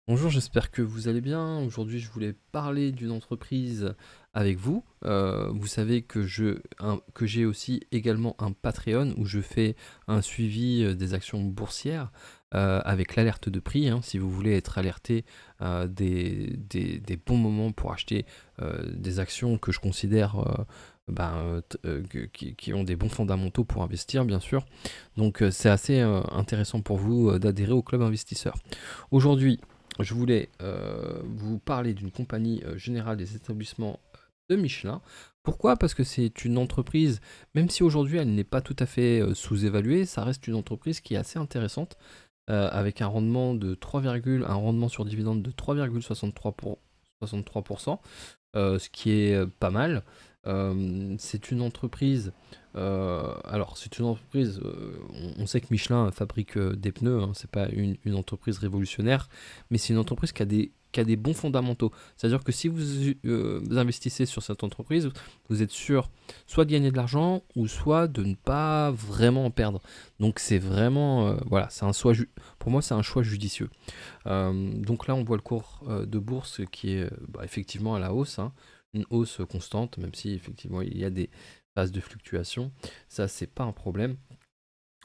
Bonjour, j'espère que vous allez bien. Aujourd'hui, je voulais parler d'une entreprise avec vous. Vous savez que j'ai aussi également un Patreon où je fais un suivi des actions boursières avec l'alerte de prix, hein, si vous voulez être alerté des bons moments pour acheter des actions que je considère qui ont des bons fondamentaux pour investir, bien sûr. Donc, c'est assez intéressant pour vous d'adhérer au club investisseur. Aujourd'hui, je voulais vous parler d'une compagnie générale des établissements de Michelin. Pourquoi? Parce que c'est une entreprise, même si aujourd'hui elle n'est pas tout à fait sous-évaluée, ça reste une entreprise qui est assez intéressante, avec un rendement sur dividende de 3,63%, ce qui est pas mal. C'est une entreprise. C'est une entreprise. On sait que Michelin fabrique des pneus, hein, c'est pas une entreprise révolutionnaire, mais c'est une entreprise qui a des bons fondamentaux. C'est-à-dire que si vous investissez sur cette entreprise, vous êtes sûr soit de gagner de l'argent ou soit de ne pas vraiment en perdre. Donc c'est vraiment, voilà, pour moi c'est un choix judicieux. Donc là, on voit le cours de bourse qui est effectivement à la hausse, hein, une hausse constante, même si effectivement il y a des phases de fluctuation. Ça, c'est pas un problème.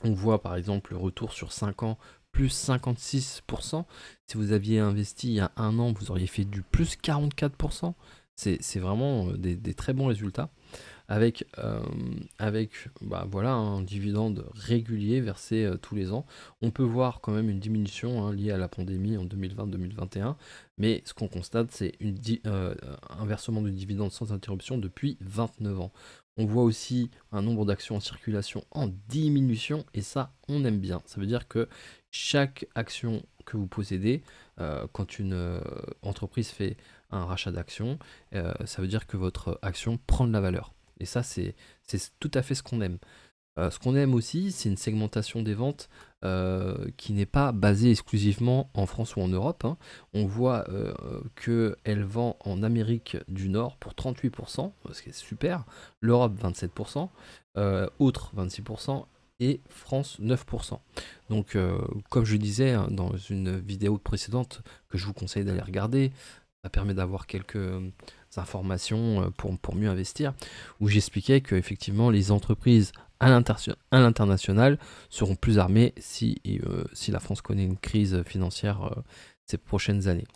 On voit par exemple le retour sur 5 ans plus 56%. Si vous aviez investi il y a un an, vous auriez fait du plus 44%. C'est vraiment des très bons résultats avec voilà, un dividende régulier versé tous les ans. On peut voir quand même une diminution hein, liée à la pandémie en 2020-2021, mais ce qu'on constate, c'est un versement de dividende sans interruption depuis 29 ans. On voit aussi un nombre d'actions en circulation en diminution, et ça, on aime bien. Ça veut dire que chaque action que vous possédez, quand une entreprise fait un rachat d'actions, ça veut dire que votre action prend de la valeur. Et ça, c'est tout à fait ce qu'on aime. Ce qu'on aime aussi, c'est une segmentation des ventes qui n'est pas basée exclusivement en France ou en Europe, hein. On voit qu'elle vend en Amérique du Nord pour 38%, ce qui est super, l'Europe 27%, autres 26%, et France 9%. Donc, comme je disais hein, dans une vidéo précédente que je vous conseille d'aller regarder, ça permet d'avoir quelques informations pour mieux investir, où j'expliquais que effectivement les entreprises à l'international seront plus armées si la France connaît une crise financière ces prochaines années.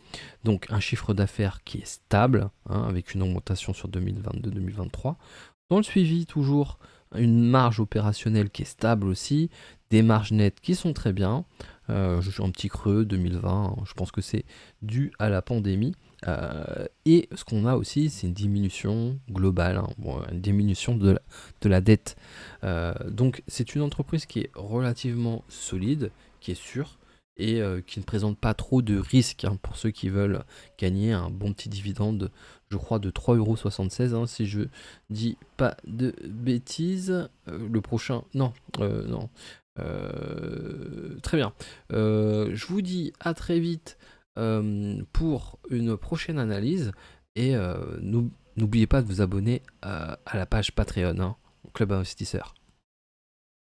Donc un chiffre d'affaires qui est stable, hein, avec une augmentation sur 2022-2023. Dans le suivi, toujours une marge opérationnelle qui est stable aussi, des marges nettes qui sont très bien. Je suis un petit creux 2020, hein, je pense que c'est dû à la pandémie. Et ce qu'on a aussi, c'est une diminution globale, hein, une diminution de la dette. Donc c'est une entreprise qui est relativement solide, qui est sûre et qui ne présente pas trop de risques hein, pour ceux qui veulent gagner un bon petit dividende, je crois, de 3,76 €, hein, si je dis pas de bêtises. Le prochain, non, non. Très bien. Je vous dis à très vite pour une prochaine analyse et n'oubliez pas de vous abonner à la page Patreon, hein, Club Investisseur.